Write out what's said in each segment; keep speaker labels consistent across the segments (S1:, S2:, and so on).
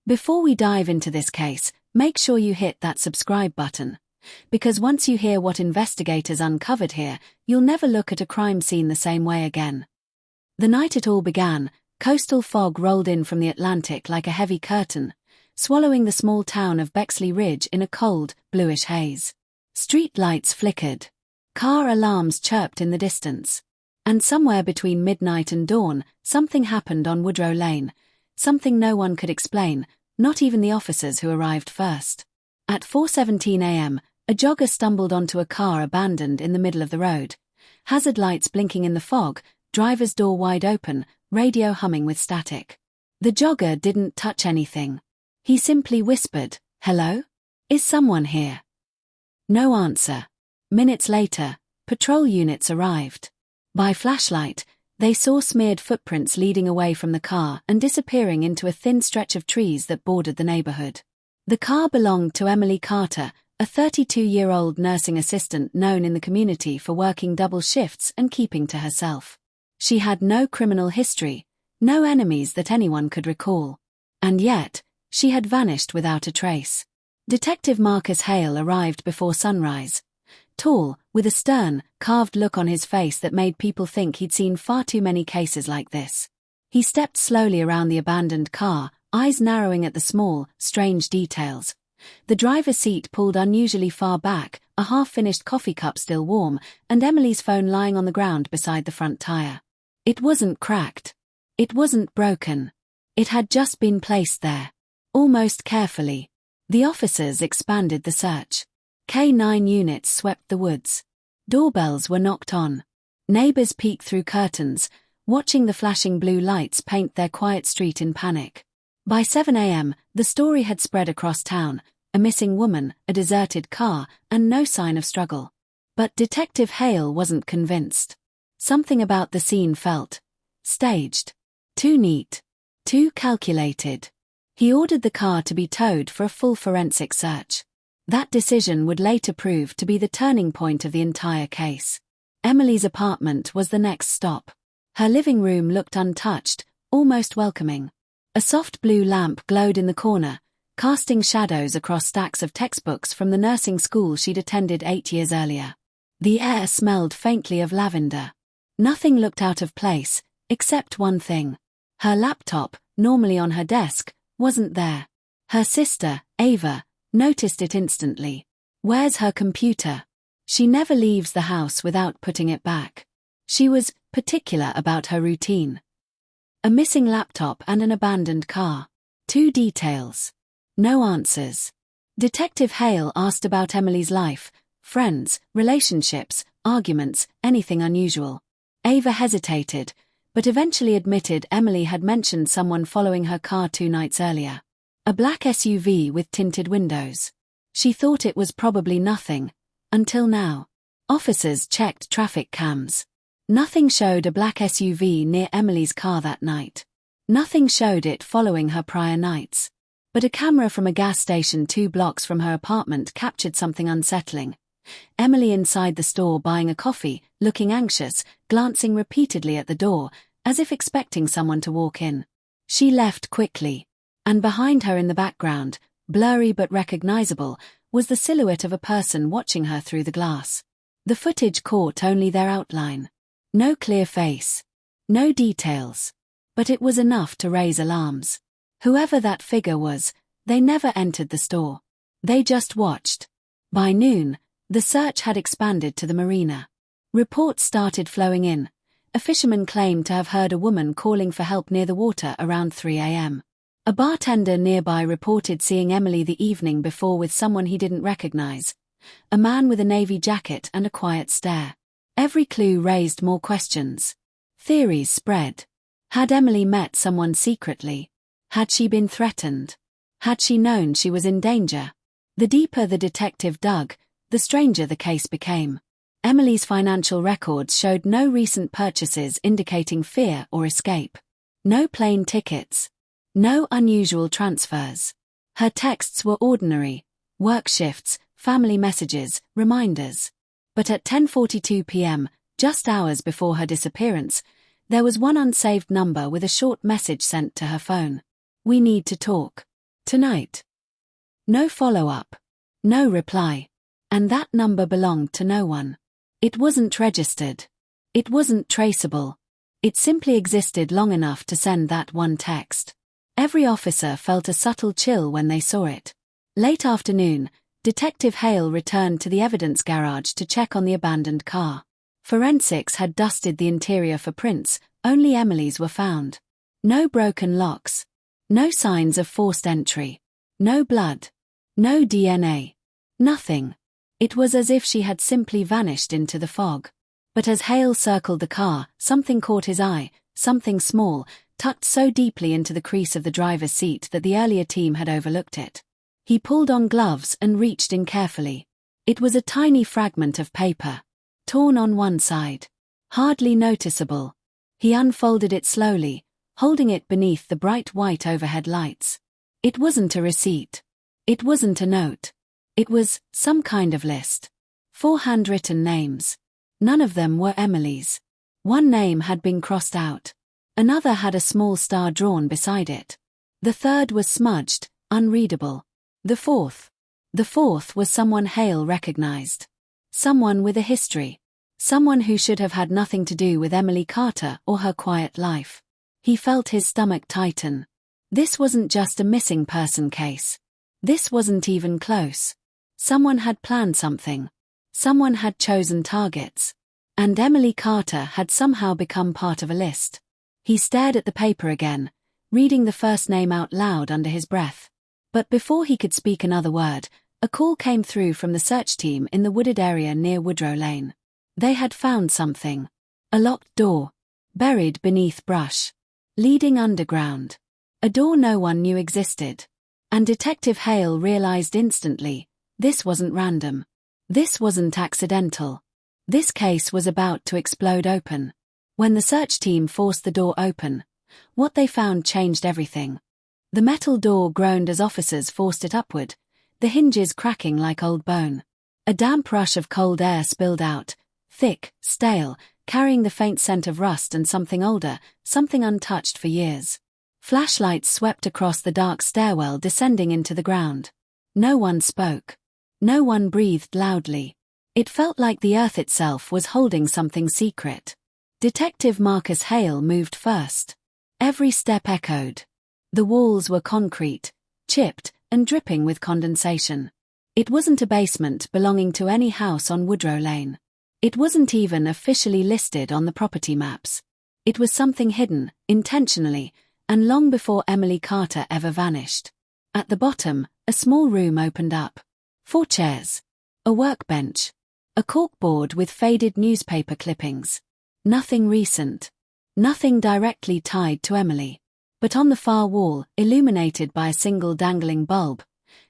S1: Before we dive into this case, make sure you hit that subscribe button, because once you hear what investigators uncovered here, you'll never look at a crime scene the same way again. The night it all began, coastal fog rolled in from the Atlantic like a heavy curtain, swallowing the small town of Bexley Ridge in a cold, bluish haze. Street lights flickered. Car alarms chirped in the distance. And somewhere between midnight and dawn, something happened on Woodrow Lane, something no one could explain, not even the officers who arrived first. At 4:17 a.m., a jogger stumbled onto a car abandoned in the middle of the road. Hazard lights blinking in the fog, driver's door wide open, radio humming with static. The jogger didn't touch anything. He simply whispered, "Hello? Is someone here?" No answer. Minutes later, patrol units arrived. By flashlight, they saw smeared footprints leading away from the car and disappearing into a thin stretch of trees that bordered the neighborhood. The car belonged to Emily Carter, a 32-year-old nursing assistant known in the community for working double shifts and keeping to herself. She had no criminal history, no enemies that anyone could recall. And yet, she had vanished without a trace. Detective Marcus Hale arrived before sunrise. Tall, with a stern, carved look on his face that made people think he'd seen far too many cases like this. He stepped slowly around the abandoned car, eyes narrowing at the small, strange details. The driver's seat pulled unusually far back, a half-finished coffee cup still warm, and Emily's phone lying on the ground beside the front tire. It wasn't cracked. It wasn't broken. It had just been placed there. Almost carefully. The officers expanded the search. K-9 units swept the woods. Doorbells were knocked on. Neighbors peeked through curtains, watching the flashing blue lights paint their quiet street in panic. By 7 a.m., the story had spread across town: a missing woman, a deserted car, and no sign of struggle. But Detective Hale wasn't convinced. Something about the scene felt staged. Too neat. Too calculated. He ordered the car to be towed for a full forensic search. That decision would later prove to be the turning point of the entire case. Emily's apartment was the next stop. Her living room looked untouched, almost welcoming. A soft blue lamp glowed in the corner, casting shadows across stacks of textbooks from the nursing school she'd attended 8 years earlier. The air smelled faintly of lavender. Nothing looked out of place, except one thing. Her laptop, normally on her desk, wasn't there. Her sister, Ava, noticed it instantly. "Where's her computer? She never leaves the house without putting it back." She was particular about her routine. A missing laptop and an abandoned car. 2 details. No answers. Detective Hale asked about Emily's life, friends, relationships, arguments, anything unusual. Ava hesitated, but eventually admitted Emily had mentioned someone following her car 2 nights earlier. A black SUV with tinted windows. She thought it was probably nothing, until now. Officers checked traffic cams. Nothing showed a black SUV near Emily's car that night. Nothing showed it following her prior nights. But a camera from a gas station 2 blocks from her apartment captured something unsettling. Emily inside the store buying a coffee, looking anxious, glancing repeatedly at the door, as if expecting someone to walk in. She left quickly. And behind her in the background, blurry but recognizable, was the silhouette of a person watching her through the glass. The footage caught only their outline. No clear face. No details. But it was enough to raise alarms. Whoever that figure was, they never entered the store. They just watched. By noon, the search had expanded to the marina. Reports started flowing in. A fisherman claimed to have heard a woman calling for help near the water around 3 a.m. A bartender nearby reported seeing Emily the evening before with someone he didn't recognize. A man with a navy jacket and a quiet stare. Every clue raised more questions. Theories spread. Had Emily met someone secretly? Had she been threatened? Had she known she was in danger? The deeper the detective dug, the stranger the case became. Emily's financial records showed no recent purchases indicating fear or escape. No plane tickets. No unusual transfers. Her texts were ordinary: work shifts, family messages, reminders. But at 10:42 p.m., just hours before her disappearance, there was one unsaved number with a short message sent to her phone. "We need to talk." Tonight. No follow-up. No reply. And that number belonged to no one. It wasn't registered. It wasn't traceable. It simply existed long enough to send that one text. Every officer felt a subtle chill when they saw it. Late afternoon, Detective Hale returned to the evidence garage to check on the abandoned car. Forensics had dusted the interior for prints, only Emily's were found. No broken locks. No signs of forced entry. No blood. No DNA. Nothing. It was as if she had simply vanished into the fog. But as Hale circled the car, something caught his eye, something small, tucked so deeply into the crease of the driver's seat that the earlier team had overlooked it. He pulled on gloves and reached in carefully. It was a tiny fragment of paper. Torn on one side. Hardly noticeable. He unfolded it slowly, holding it beneath the bright white overhead lights. It wasn't a receipt. It wasn't a note. It was some kind of list. 4 handwritten names. None of them were Emily's. One name had been crossed out. Another had a small star drawn beside it. The third was smudged, unreadable. The fourth was someone Hale recognized. Someone with a history. Someone who should have had nothing to do with Emily Carter or her quiet life. He felt his stomach tighten. This wasn't just a missing person case. This wasn't even close. Someone had planned something. Someone had chosen targets. And Emily Carter had somehow become part of a list. He stared at the paper again, reading the first name out loud under his breath. But before he could speak another word, a call came through from the search team in the wooded area near Woodrow Lane. They had found something. A locked door. Buried beneath brush. Leading underground. A door no one knew existed. And Detective Hale realized instantly, this wasn't random. This wasn't accidental. This case was about to explode open. When the search team forced the door open, what they found changed everything. The metal door groaned as officers forced it upward, the hinges cracking like old bone. A damp rush of cold air spilled out, thick, stale, carrying the faint scent of rust and something older, something untouched for years. Flashlights swept across the dark stairwell descending into the ground. No one spoke. No one breathed loudly. It felt like the earth itself was holding something secret. Detective Marcus Hale moved first. Every step echoed. The walls were concrete, chipped, and dripping with condensation. It wasn't a basement belonging to any house on Woodrow Lane. It wasn't even officially listed on the property maps. It was something hidden, intentionally, and long before Emily Carter ever vanished. At the bottom, a small room opened up. 4 chairs. A workbench. A corkboard with faded newspaper clippings. Nothing recent. Nothing directly tied to Emily. But on the far wall, illuminated by a single dangling bulb,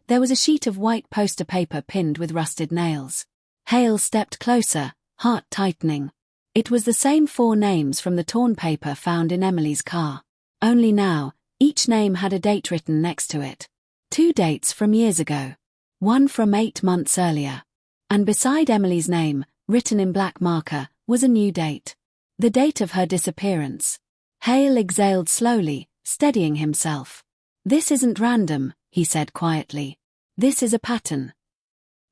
S1: there was a sheet of white poster paper pinned with rusted nails. Hale stepped closer, heart tightening. It was the same 4 names from the torn paper found in Emily's car. Only now, each name had a date written next to it. 2 dates from years ago. One from 8 months earlier. And beside Emily's name, written in black marker, was a new date. The date of her disappearance. Hale exhaled slowly, steadying himself. This isn't random, he said quietly. This is a pattern.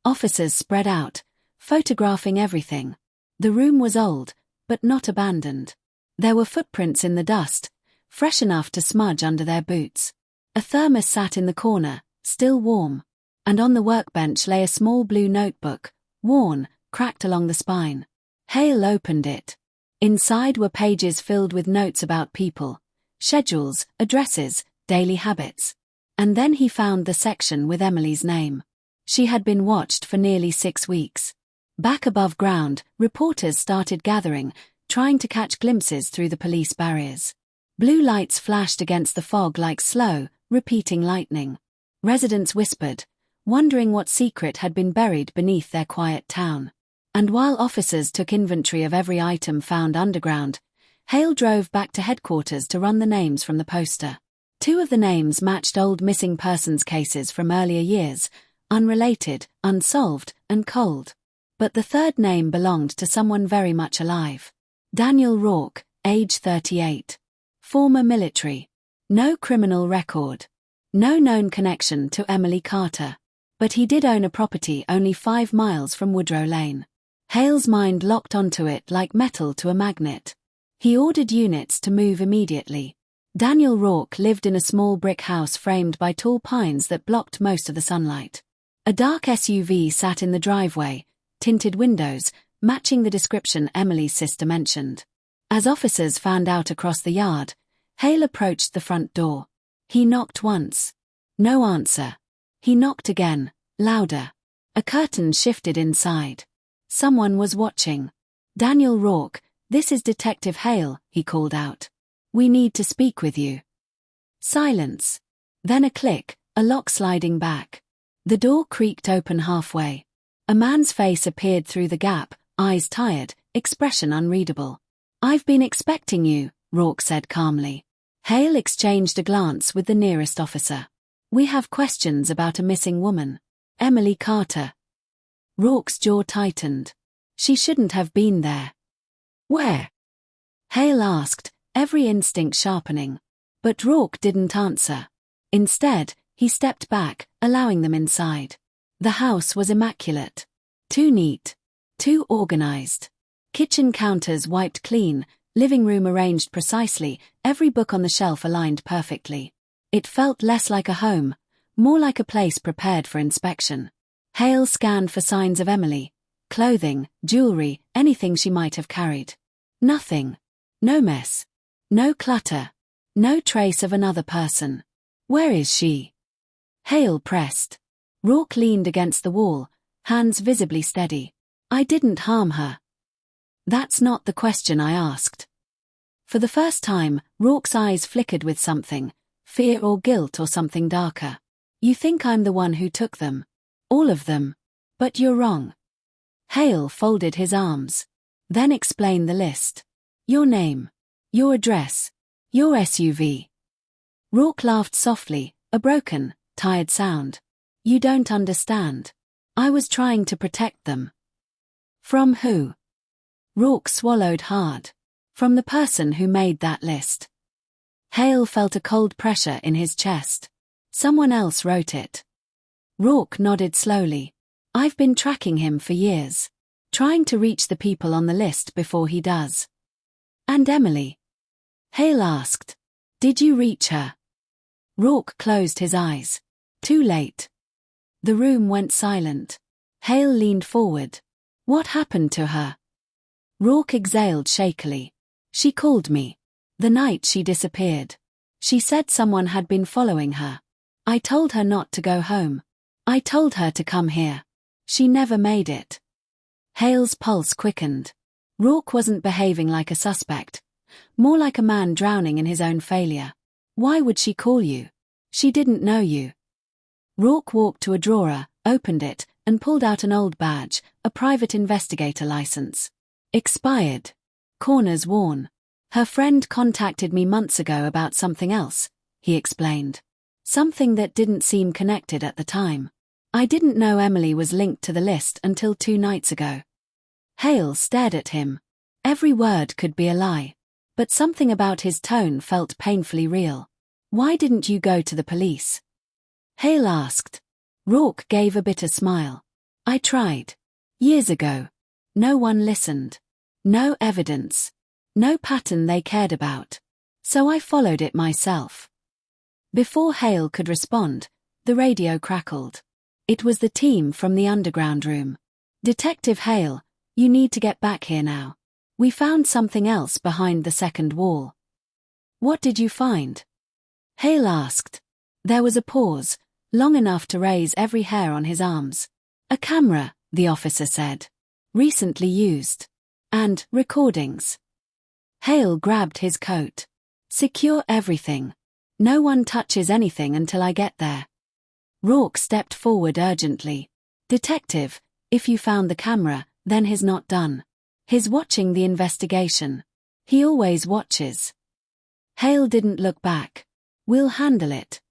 S1: Officers spread out, photographing everything. The room was old, but not abandoned. There were footprints in the dust, fresh enough to smudge under their boots. A thermos sat in the corner, still warm. And on the workbench lay a small blue notebook, worn, cracked along the spine. Hale opened it. Inside were pages filled with notes about people, schedules, addresses, daily habits. And then he found the section with Emily's name. She had been watched for nearly 6 weeks. Back above ground, reporters started gathering, trying to catch glimpses through the police barriers. Blue lights flashed against the fog like slow, repeating lightning. Residents whispered, wondering what secret had been buried beneath their quiet town. And while officers took inventory of every item found underground, Hale drove back to headquarters to run the names from the poster. 2 of the names matched old missing persons cases from earlier years, unrelated, unsolved, and cold. But the third name belonged to someone very much alive. Daniel Rourke, age 38. Former military. No criminal record. No known connection to Emily Carter. But he did own a property only 5 miles from Woodrow Lane. Hale's mind locked onto it like metal to a magnet. He ordered units to move immediately. Daniel Rourke lived in a small brick house framed by tall pines that blocked most of the sunlight. A dark SUV sat in the driveway, tinted windows, matching the description Emily's sister mentioned. As officers fanned out across the yard, Hale approached the front door. He knocked once. No answer. He knocked again, louder. A curtain shifted inside. Someone was watching. "Daniel Rourke, this is Detective Hale," he called out. "We need to speak with you." Silence. Then a click, a lock sliding back. The door creaked open halfway. A man's face appeared through the gap, eyes tired, expression unreadable. "I've been expecting you," Rourke said calmly. Hale exchanged a glance with the nearest officer. "We have questions about a missing woman. Emily Carter." Rourke's jaw tightened. "She shouldn't have been there." "Where?" Hale asked, every instinct sharpening. But Rourke didn't answer. Instead, he stepped back, allowing them inside. The house was immaculate. Too neat. Too organized. Kitchen counters wiped clean, living room arranged precisely, every book on the shelf aligned perfectly. It felt less like a home, more like a place prepared for inspection. Hale scanned for signs of Emily. Clothing, jewelry, anything she might have carried. Nothing. No mess. No clutter. No trace of another person. "Where is she?" Hale pressed. Rourke leaned against the wall, hands visibly steady. "I didn't harm her." "That's not the question I asked." For the first time, Rourke's eyes flickered with something, fear or guilt or something darker. "You think I'm the one who took them. All of them. But you're wrong." Hale folded his arms. "Then explain the list. Your name. Your address. Your SUV." Rourke laughed softly, a broken, tired sound. "You don't understand. I was trying to protect them." "From who?" Rourke swallowed hard. "From the person who made that list." Hale felt a cold pressure in his chest. "Someone else wrote it." Rourke nodded slowly. "I've been tracking him for years. Trying to reach the people on the list before he does." "And Emily?" Hale asked. "Did you reach her?" Rourke closed his eyes. Too late. The room went silent. Hale leaned forward. "What happened to her?" Rourke exhaled shakily. "She called me. The night she disappeared. She said someone had been following her. I told her not to go home. I told her to come here. She never made it." Hale's pulse quickened. Rourke wasn't behaving like a suspect. More like a man drowning in his own failure. "Why would she call you? She didn't know you." Rourke walked to a drawer, opened it, and pulled out an old badge, a private investigator license. Expired. Corners worn. "Her friend contacted me months ago about something else," he explained. "Something that didn't seem connected at the time. I didn't know Emily was linked to the list until 2 nights ago." Hale stared at him. Every word could be a lie. But something about his tone felt painfully real. "Why didn't you go to the police?" Hale asked. Rourke gave a bitter smile. "I tried. Years ago. No one listened. No evidence. No pattern they cared about. So I followed it myself." Before Hale could respond, the radio crackled. It was the team from the underground room. "Detective Hale, you need to get back here now. We found something else behind the second wall." "What did you find?" Hale asked. There was a pause, long enough to raise every hair on his arms. "A camera," the officer said. "Recently used. And recordings." Hale grabbed his coat. "Secure everything. No one touches anything until I get there." Rourke stepped forward urgently. "Detective, if you found the camera, then he's not done. He's watching the investigation. He always watches." Hale didn't look back. "We'll handle it."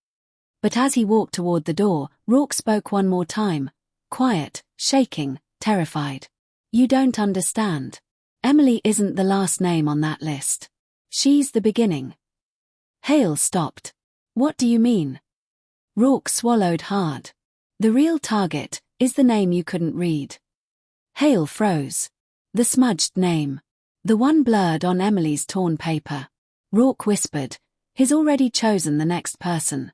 S1: But as he walked toward the door, Rourke spoke one more time. Quiet, shaking, terrified. "You don't understand. Emily isn't the last name on that list. She's the beginning." Hale stopped. "What do you mean?" Rourke swallowed hard. The real target is the name you couldn't read. Hale froze. The smudged name. The one blurred on Emily's torn paper. Rourke whispered, he's already chosen the next person.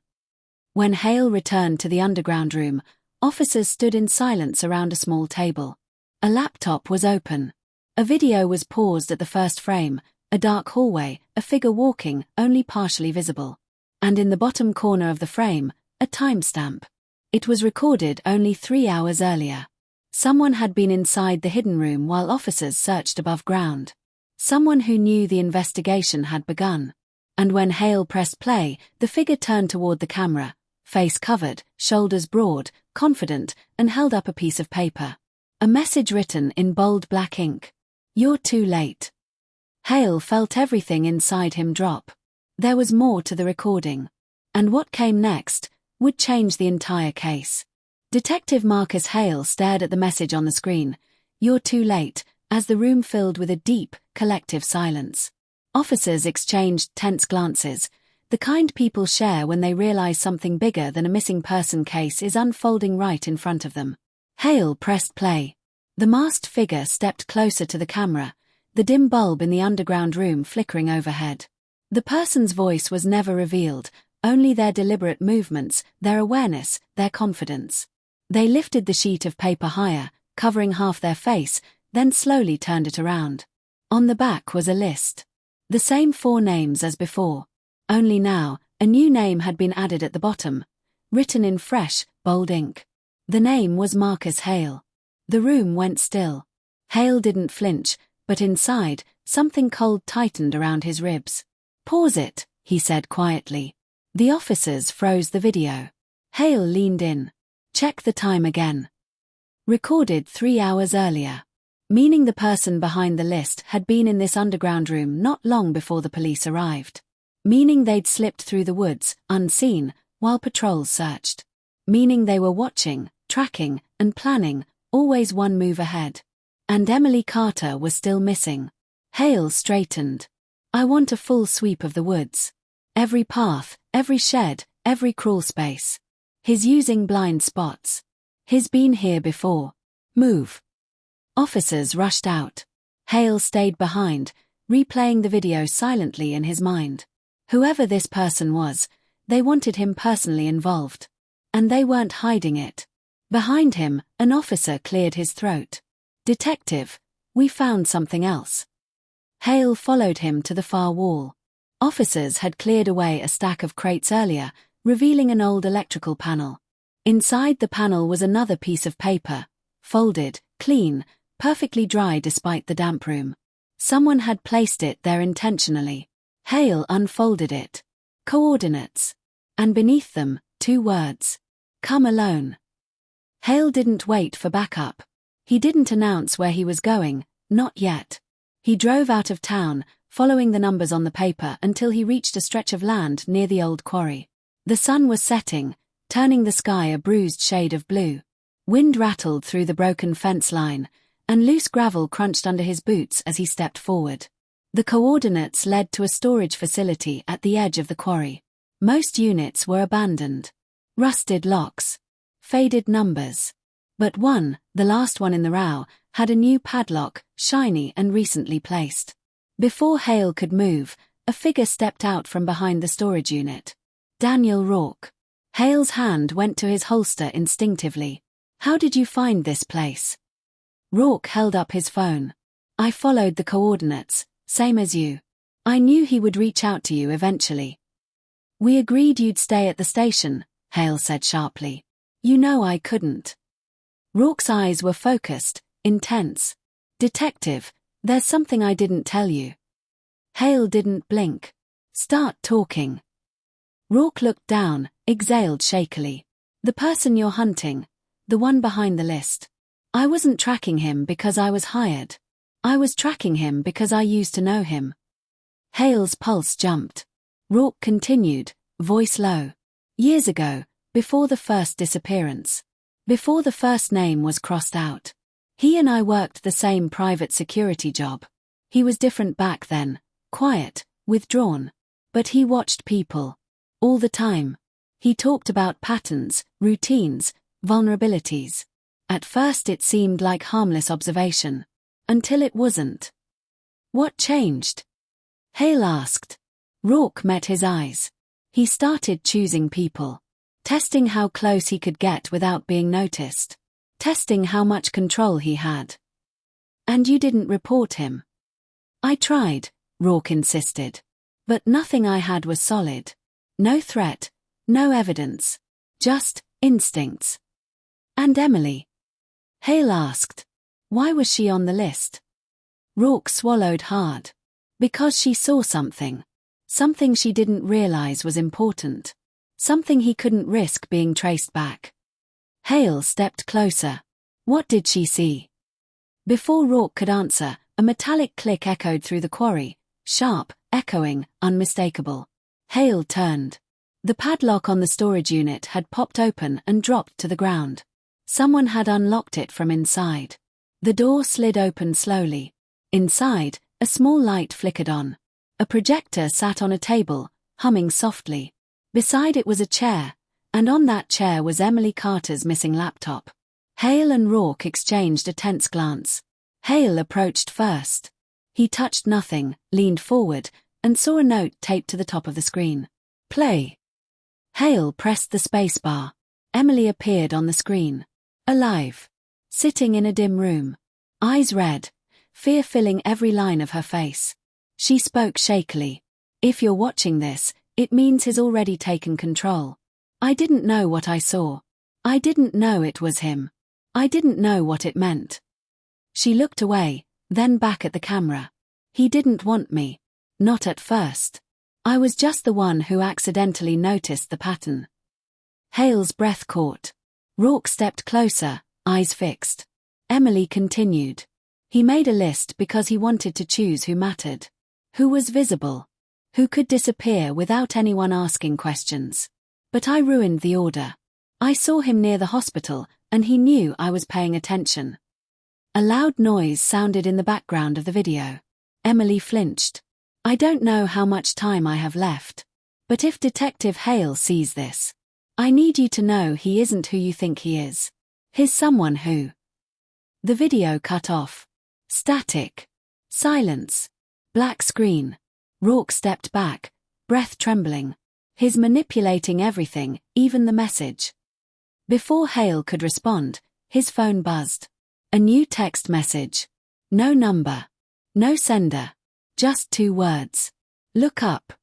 S1: When Hale returned to the underground room, officers stood in silence around a small table. A laptop was open. A video was paused at the first frame, a dark hallway, a figure walking, only partially visible. And in the bottom corner of the frame, a timestamp. It was recorded only 3 hours earlier. Someone had been inside the hidden room while officers searched above ground. Someone who knew the investigation had begun. And when Hale pressed play, the figure turned toward the camera, face covered, shoulders broad, confident, and held up a piece of paper. A message written in bold black ink. You're too late. Hale felt everything inside him drop. There was more to the recording. And what came next would change the entire case. Detective Marcus Hale stared at the message on the screen. You're too late, as the room filled with a deep, collective silence. Officers exchanged tense glances, the kind people share when they realize something bigger than a missing person case is unfolding right in front of them. Hale pressed play. The masked figure stepped closer to the camera, the dim bulb in the underground room flickering overhead. The person's voice was never revealed, only their deliberate movements, their awareness, their confidence. They lifted the sheet of paper higher, covering half their face, then slowly turned it around. On the back was a list. The same 4 names as before. Only now, a new name had been added at the bottom, written in fresh, bold ink. The name was Marcus Hale. The room went still. Hale didn't flinch, but inside, something cold tightened around his ribs. Pause it, he said quietly. The officers froze the video. Hale leaned in. Check the time again. Recorded 3 hours earlier. Meaning the person behind the list had been in this underground room not long before the police arrived. Meaning they'd slipped through the woods, unseen, while patrols searched. Meaning they were watching, tracking, and planning, always one move ahead. And Emily Carter was still missing. Hale straightened. I want a full sweep of the woods. Every path, every shed, every crawl space. He's using blind spots. He's been here before. Move. Officers rushed out. Hale stayed behind, replaying the video silently in his mind. Whoever this person was, they wanted him personally involved. And they weren't hiding it. Behind him, an officer cleared his throat. Detective, we found something else. Hale followed him to the far wall. Officers had cleared away a stack of crates earlier, revealing an old electrical panel. Inside the panel was another piece of paper, folded, clean, perfectly dry despite the damp room. Someone had placed it there intentionally. Hale unfolded it. Coordinates. And beneath them, 2 words. Come alone. Hale didn't wait for backup. He didn't announce where he was going, not yet. He drove out of town, following the numbers on the paper until he reached a stretch of land near the old quarry. The sun was setting, turning the sky a bruised shade of blue. Wind rattled through the broken fence line, and loose gravel crunched under his boots as he stepped forward. The coordinates led to a storage facility at the edge of the quarry. Most units were abandoned. Rusted locks. Faded numbers. But one, the last one in the row, had a new padlock, shiny and recently placed. Before Hale could move, a figure stepped out from behind the storage unit. Daniel Rourke. Hale's hand went to his holster instinctively. How did you find this place? Rourke held up his phone. I followed the coordinates, same as you. I knew he would reach out to you eventually. We agreed you'd stay at the station, Hale said sharply. You know I couldn't. Rourke's eyes were focused, intense. Detective, there's something I didn't tell you. Hale didn't blink. Start talking. Rourke looked down, exhaled shakily. The person you're hunting, the one behind the list. I wasn't tracking him because I was hired. I was tracking him because I used to know him. Hale's pulse jumped. Rourke continued, voice low. Years ago, before the first disappearance. Before the first name was crossed out. He and I worked the same private security job. He was different back then, quiet, withdrawn. But he watched people. All the time. He talked about patterns, routines, vulnerabilities. At first it seemed like harmless observation. Until it wasn't. What changed? Hale asked. Rourke met his eyes. He started choosing people. Testing how close he could get without being noticed. Testing how much control he had. And you didn't report him? I tried, Rourke insisted. But nothing I had was solid. No threat, no evidence. Just instincts. And Emily? Hale asked. Why was she on the list? Rourke swallowed hard. Because she saw something. Something she didn't realize was important. Something he couldn't risk being traced back. Hale stepped closer. What did she see? Before Rourke could answer, a metallic click echoed through the quarry, sharp, echoing, unmistakable. Hale turned. The padlock on the storage unit had popped open and dropped to the ground. Someone had unlocked it from inside. The door slid open slowly. Inside, a small light flickered on. A projector sat on a table, humming softly. Beside it was a chair, and on that chair was Emily Carter's missing laptop. Hale and Rourke exchanged a tense glance. Hale approached first. He touched nothing, leaned forward, and saw a note taped to the top of the screen. Play. Hale pressed the spacebar. Emily appeared on the screen. Alive. Sitting in a dim room. Eyes red. Fear filling every line of her face. She spoke shakily. If you're watching this, it means he's already taken control. I didn't know what I saw. I didn't know it was him. I didn't know what it meant. She looked away, then back at the camera. He didn't want me. Not at first. I was just the one who accidentally noticed the pattern. Hale's breath caught. Rourke stepped closer, eyes fixed. Emily continued. He made a list because he wanted to choose who mattered. Who was visible. Who could disappear without anyone asking questions. But I ruined the order. I saw him near the hospital, and he knew I was paying attention. A loud noise sounded in the background of the video. Emily flinched. I don't know how much time I have left. But if Detective Hale sees this, I need you to know he isn't who you think he is. He's someone who... The video cut off. Static. Silence. Black screen. Rourke stepped back, breath trembling. He's manipulating everything, even the message. Before Hale could respond, his phone buzzed. A new text message. No number. No sender. Just 2 words. Look up.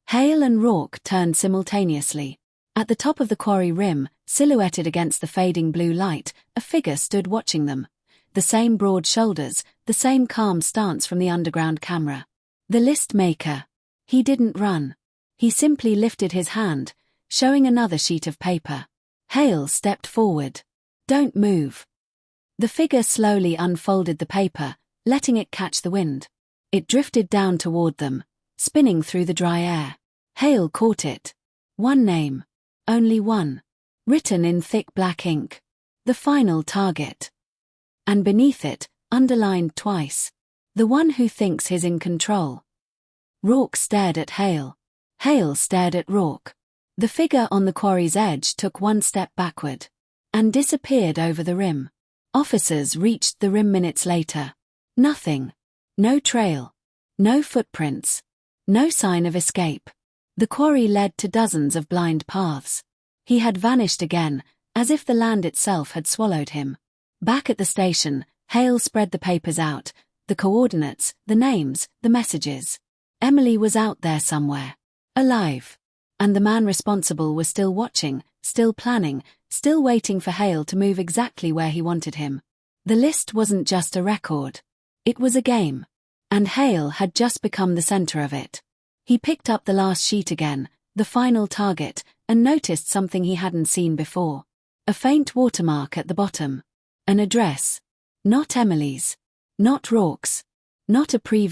S1: Hale and Rourke turned simultaneously. At the top of the quarry rim, silhouetted against the fading blue light, a figure stood watching them. The same broad shoulders, the same calm stance from the underground camera. The list maker. He didn't run. He simply lifted his hand, showing another sheet of paper. Hale stepped forward. Don't move. The figure slowly unfolded the paper, letting it catch the wind. It drifted down toward them, spinning through the dry air. Hale caught it. One name. Only one. Written in thick black ink. The final target. And beneath it, underlined twice. The one who thinks he's in control. Rourke stared at Hale. Hale stared at Rourke. The figure on the quarry's edge took one step backward. And disappeared over the rim. Officers reached the rim minutes later. Nothing. No trail. No footprints. No sign of escape. The quarry led to dozens of blind paths. He had vanished again, as if the land itself had swallowed him. Back at the station, Hale spread the papers out, the coordinates, the names, the messages. Emily was out there somewhere. Alive. And the man responsible was still watching, still planning, still waiting for Hale to move exactly where he wanted him. The list wasn't just a record. It was a game. And Hale had just become the center of it. He picked up the last sheet again, the final target, and noticed something he hadn't seen before. A faint watermark at the bottom. An address. Not Emily's. Not Rourke's. Not a previous